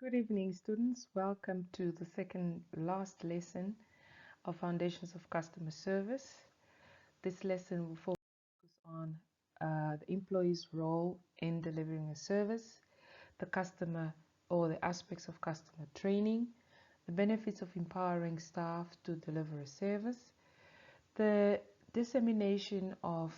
Good evening, students. Welcome to the second last lesson of Foundations of Customer Service. This lesson will focus on the employee's role in delivering a service, the customer or the aspects of customer training, the benefits of empowering staff to deliver a service, the dissemination of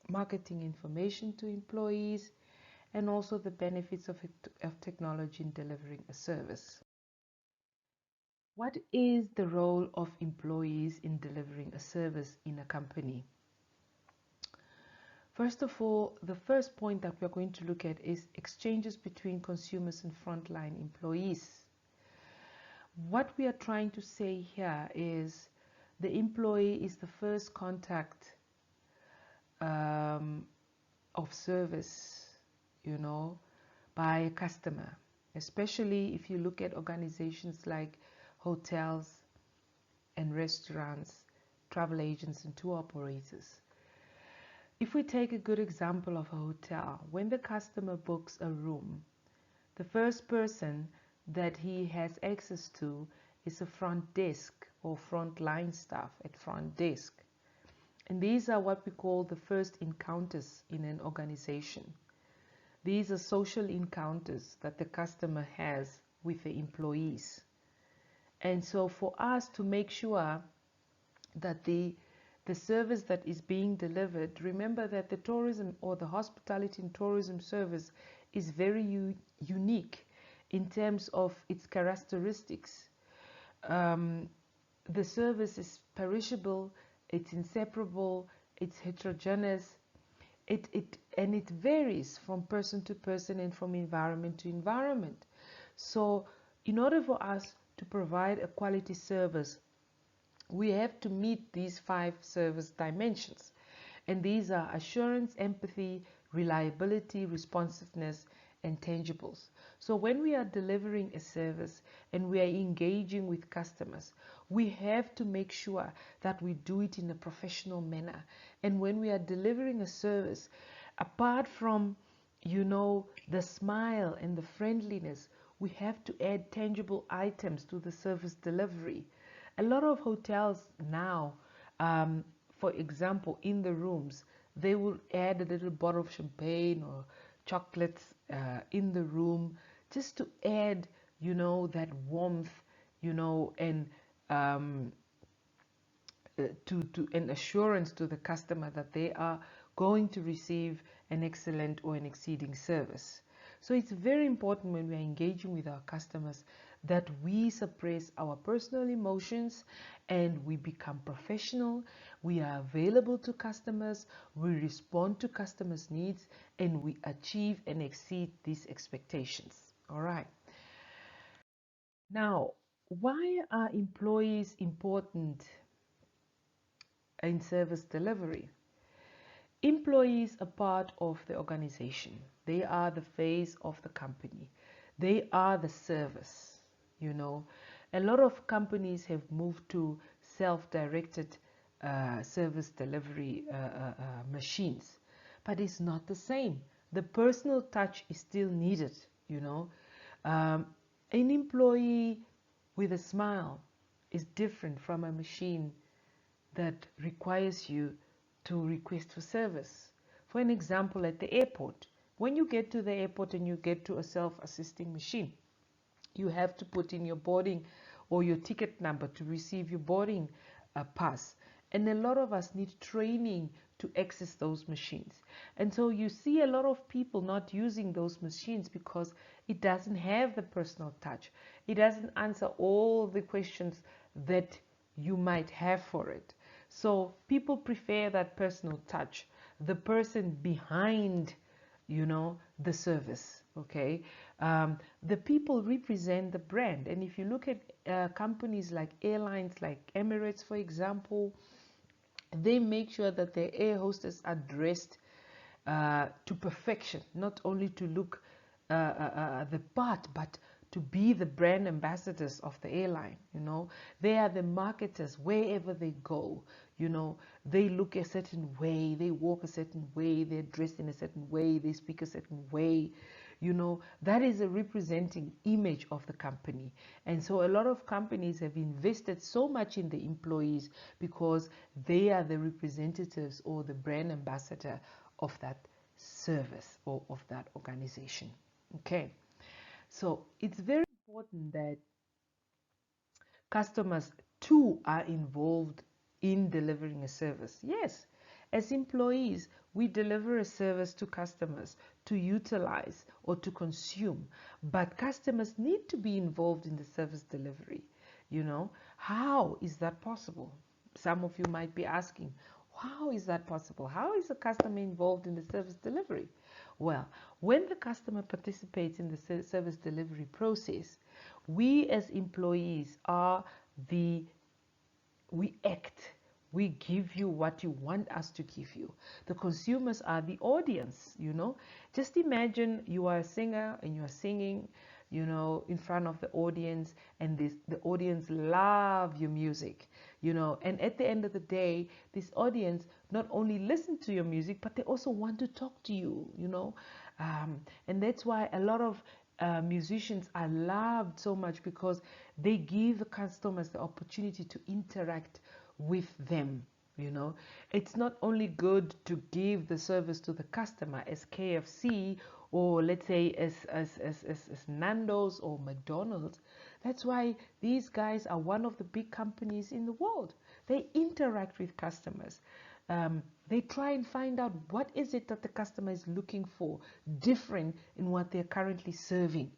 marketing information to employees, and also the benefits of technology in delivering a service. What is the role of employees in delivering a service in a company? First of all, the first point that we're going to look at is exchanges between consumers and frontline employees. What we are trying to say here is the employee is the first contact of service, by a customer, especially if you look at organizations like hotels and restaurants, travel agents and tour operators. If we take a good example of a hotel, when the customer books a room, the first person that he has access to is a front desk or front line staff at front desk. And these are what we call the first encounters in an organization. These are social encounters that the customer has with the employees. And so for us to make sure that the service that is being delivered, remember that the tourism or the hospitality and tourism service is very unique in terms of its characteristics. The service is perishable, it's inseparable, it's heterogeneous, and it varies from person to person and from environment to environment. So in order for us to provide a quality service, we have to meet these 5 service dimensions. And these are assurance, empathy, reliability, responsiveness, and tangibles. So when we are delivering a service and we are engaging with customers, we have to make sure that we do it in a professional manner. And when we are delivering a service, apart from, the smile and the friendliness, we have to add tangible items to the service delivery. A lot of hotels now, for example, in the rooms, they will add a little bottle of champagne or chocolates in the room just to add, that warmth, and to an assurance to the customer that they are going to receive an excellent or an exceeding service. So it's very important when we are engaging with our customers that we suppress our personal emotions and we become professional. We are available to customers, we respond to customers' needs, and we achieve and exceed these expectations. All right. Now, why are employees important in service delivery? Employees are part of the organization. They are the face of the company. They are the service. A lot of companies have moved to self-directed service delivery machines, but it's not the same. The personal touch is still needed. An employee with a smile is different from a machine that requires you to request for service. For an example, at the airport, when you get to the airport and you get to a self-assisting machine, you have to put in your boarding or your ticket number to receive your boarding pass. And a lot of us need training to access those machines. And so you see a lot of people not using those machines because it doesn't have the personal touch. It doesn't answer all the questions that you might have for it. So people prefer that personal touch, the person behind, the service. Okay, the people represent the brand, and if you look at companies like airlines, like Emirates, for example, they make sure that their air hostess are dressed to perfection, not only to look the part, but to be the brand ambassadors of the airline. They are the marketers wherever they go. They look a certain way, they walk a certain way, they're dressed in a certain way, they speak a certain way. that is a representing image of the company. And so a lot of companies have invested so much in the employees because they are the representatives or the brand ambassador of that service or of that organization. Okay, so it's very important that customers too are involved in delivering a service. Yes, as employees, we deliver a service to customers to utilize or to consume, but customers need to be involved in the service delivery. How is that possible? Some of you might be asking, how is that possible? How is a customer involved in the service delivery? Well, when the customer participates in the service delivery process, we as employees are we act, we give you what you want us to give you. The consumers are the audience. Just imagine you are a singer and you are singing in front of the audience, and the audience love your music, and at the end of the day, this audience not only listen to your music, but they also want to talk to you, and that's why a lot of musicians are loved so much, because they give the customers the opportunity to interact with them. It's not only good to give the service to the customer as KFC, or let's say as Nando's or McDonald's. That's why these guys are one of the big companies in the world. They interact with customers. They try and find out what is it that the customer is looking for different in what they're currently serving.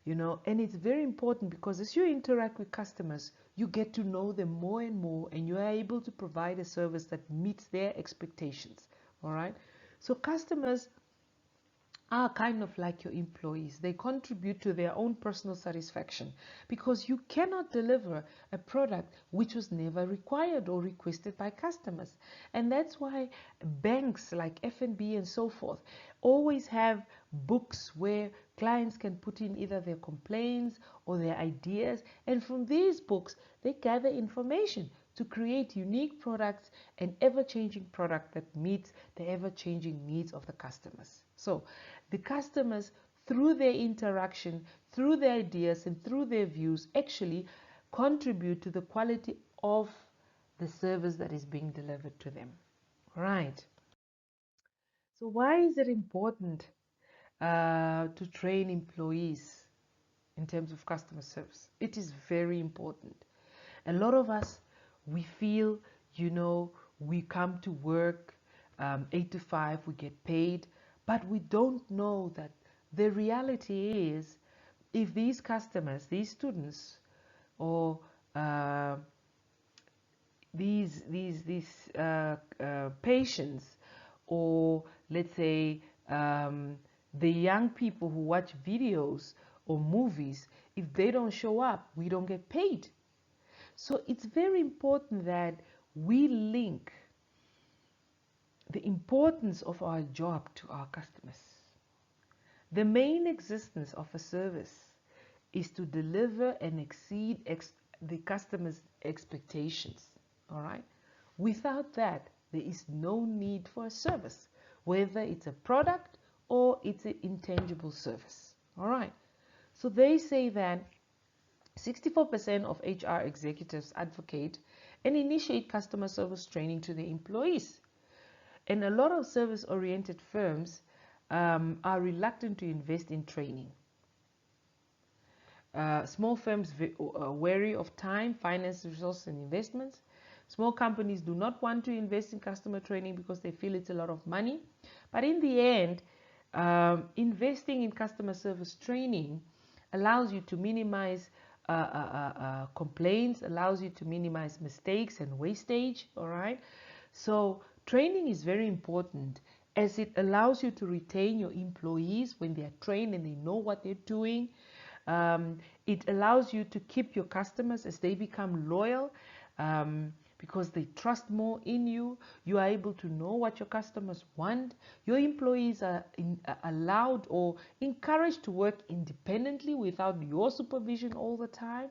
And it's very important, because as you interact with customers, you get to know them more and more, and you are able to provide a service that meets their expectations. All right. So customers are kind of like your employees. They contribute to their own personal satisfaction, because you cannot deliver a product which was never required or requested by customers. And that's why banks like FNB and so forth always have books where clients can put in either their complaints or their ideas, and from these books they gather information to create unique products and ever-changing product that meets the ever-changing needs of the customers. So the customers, through their interaction, through their ideas and through their views, actually contribute to the quality of the service that is being delivered to them. Right. So why is it important to train employees in terms of customer service? It is very important. A lot of us, we feel, we come to work 8 to 5, we get paid, but we don't know that the reality is, if these customers, these students, or these patients, or let's say the young people who watch videos or movies, if they don't show up, we don't get paid. So it's very important that we link the importance of our job to our customers. The main existence of a service is to deliver and exceed the customer's expectations. All right. Without that, there is no need for a service, whether it's a product or it's an intangible service. All right. So they say that 64% of HR executives advocate and initiate customer service training to their employees. And a lot of service-oriented firms are reluctant to invest in training. Small firms are wary of time, finance, resources, and investments. Small companies do not want to invest in customer training because they feel it's a lot of money. But in the end, investing in customer service training allows you to minimize complaints, allows you to minimize mistakes and wastage. All right. So training is very important, as it allows you to retain your employees when they are trained and they know what they're doing. It allows you to keep your customers as they become loyal, because they trust more in you. You are able to know what your customers want. Your employees are allowed or encouraged to work independently without your supervision all the time.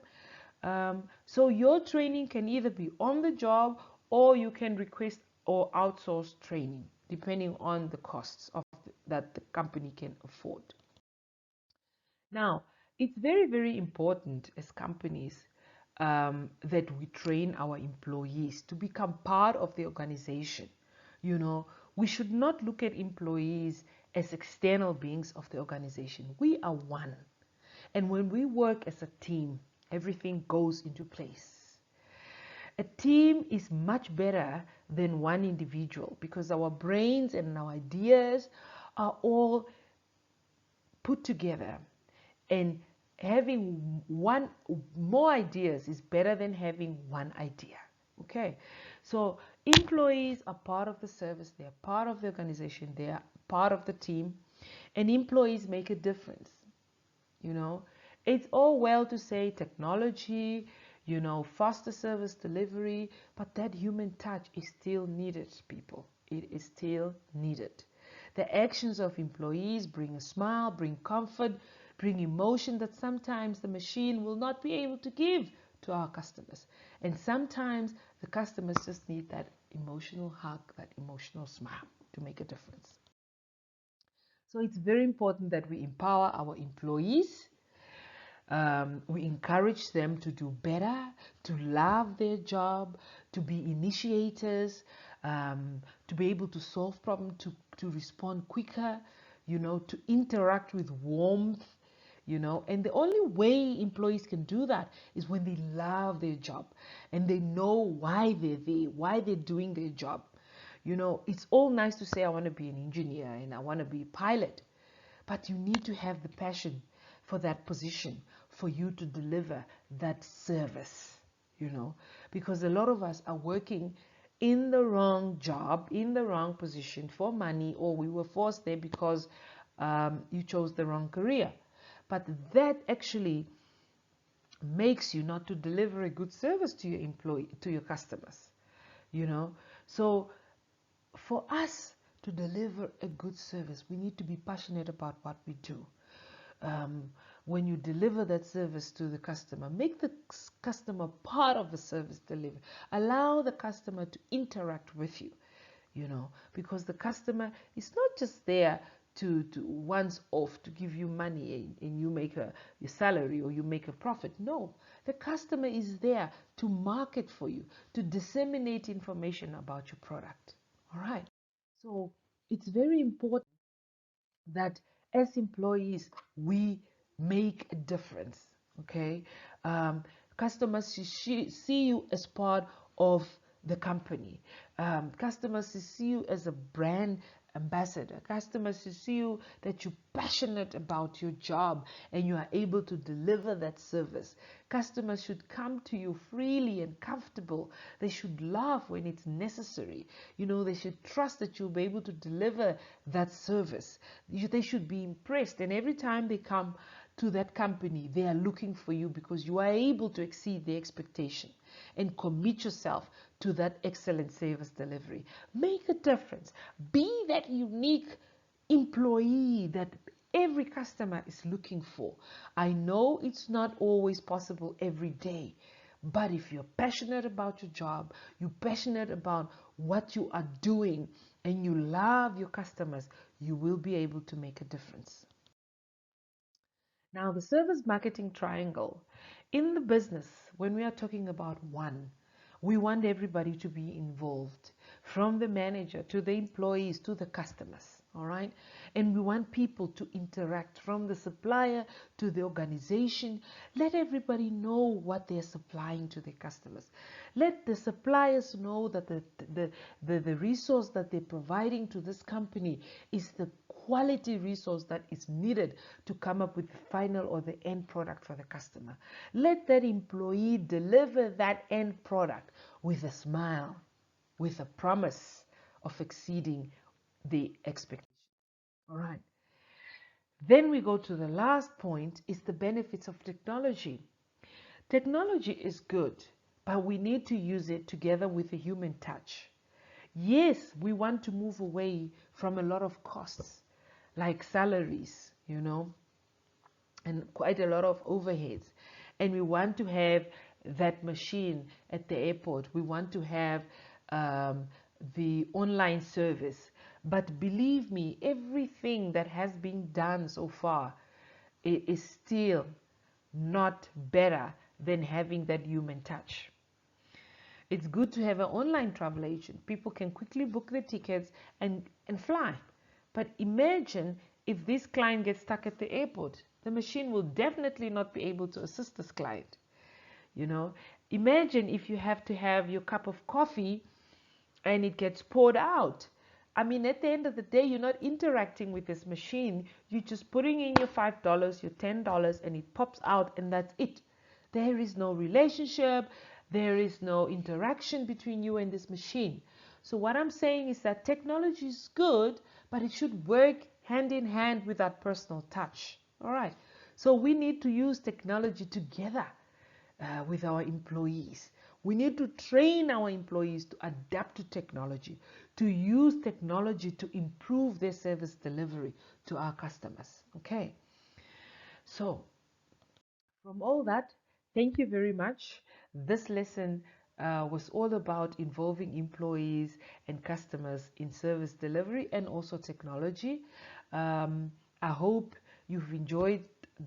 So your training can either be on the job, or you can request or outsource training, depending on the costs that the company can afford. Now, it's very, very important as companies that we train our employees to become part of the organization. You know, we should not look at employees as external beings of the organization. We are one. And when we work as a team, everything goes into place. A team is much better than one individual because our brains and our ideas are all put together, and having one more ideas is better than having one idea. Okay, so employees are part of the service, they are part of the organization, they are part of the team, and employees make a difference. You know, it's all well to say technology, you know, faster service delivery, but that human touch is still needed, people. It is still needed. The actions of employees bring a smile, bring comfort, bring emotion that sometimes the machine will not be able to give to our customers. And sometimes the customers just need that emotional hug, that emotional smile to make a difference. So it's very important that we empower our employees. We encourage them to do better, to love their job, to be initiators, to be able to solve problems, to respond quicker, you know, to interact with warmth, you know. And the only way employees can do that is when they love their job and they know why they're there, why they're doing their job. You know, it's all nice to say, I want to be an engineer and I want to be a pilot, but you need to have the passion for that position, for you to deliver that service, you know, because a lot of us are working in the wrong job, in the wrong position for money, or we were forced there because you chose the wrong career. But that actually makes you not to deliver a good service to your employee, to your customers, you know. So for us to deliver a good service, we need to be passionate about what we do. When you deliver that service to the customer, make the customer part of the service delivery. Allow the customer to interact with you, you know, because the customer is not just there to once off to give you money and you make your salary or you make a profit. No, the customer is there to market for you, to disseminate information about your product. All right. So it's very important that as employees we make a difference. Okay, customers see you as part of the company. Customers see you as a brand ambassador. Customers see you that you're passionate about your job and you are able to deliver that service. Customers should come to you freely and comfortable. They should laugh when it's necessary. You know, they should trust that you'll be able to deliver that service. They should be impressed, and every time they come to that company, they are looking for you because you are able to exceed their expectation and commit yourself to that excellent service delivery. Make a difference. Be that unique employee that every customer is looking for. I know it's not always possible every day, but if you're passionate about your job, you're passionate about what you are doing, and you love your customers, you will be able to make a difference. Now, the service marketing triangle. In the business, when we are talking about one, we want everybody to be involved, from the manager to the employees to the customers. All right. And we want people to interact, from the supplier to the organization. Let everybody know what they're supplying to their customers. Let the suppliers know that the resource that they're providing to this company is the quality resource that is needed to come up with the final or the end product for the customer. Let that employee deliver that end product with a smile, with a promise of exceeding the expectation. All right. Then we go to the last point, is the benefits of technology. Technology is good, but we need to use it together with a human touch. Yes, we want to move away from a lot of costs, like salaries, you know, and quite a lot of overheads. And we want to have that machine at the airport. We want to have the online service. But believe me, everything that has been done so far it is still not better than having that human touch. It's good to have an online travel agent. People can quickly book the tickets and fly. But imagine if this client gets stuck at the airport. The machine will definitely not be able to assist this client. You know, imagine if you have to have your cup of coffee and it gets poured out. I mean, at the end of the day, you're not interacting with this machine. You're just putting in your $5, your $10, and it pops out, and that's it. There is no relationship. There is no interaction between you and this machine. So what I'm saying is that technology is good, but it should work hand in hand with that personal touch. All right. So we need to use technology together with our employees. We need to train our employees to adapt to technology, to use technology to improve their service delivery to our customers. Okay. So from all that, thank you very much. This lesson was all about involving employees and customers in service delivery and also technology. I hope you've enjoyed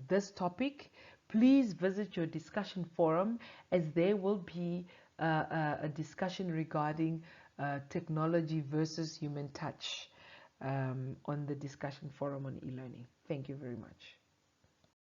this topic. Please visit your discussion forum, as there will be a discussion regarding technology versus human touch on the discussion forum on e-learning. Thank you very much.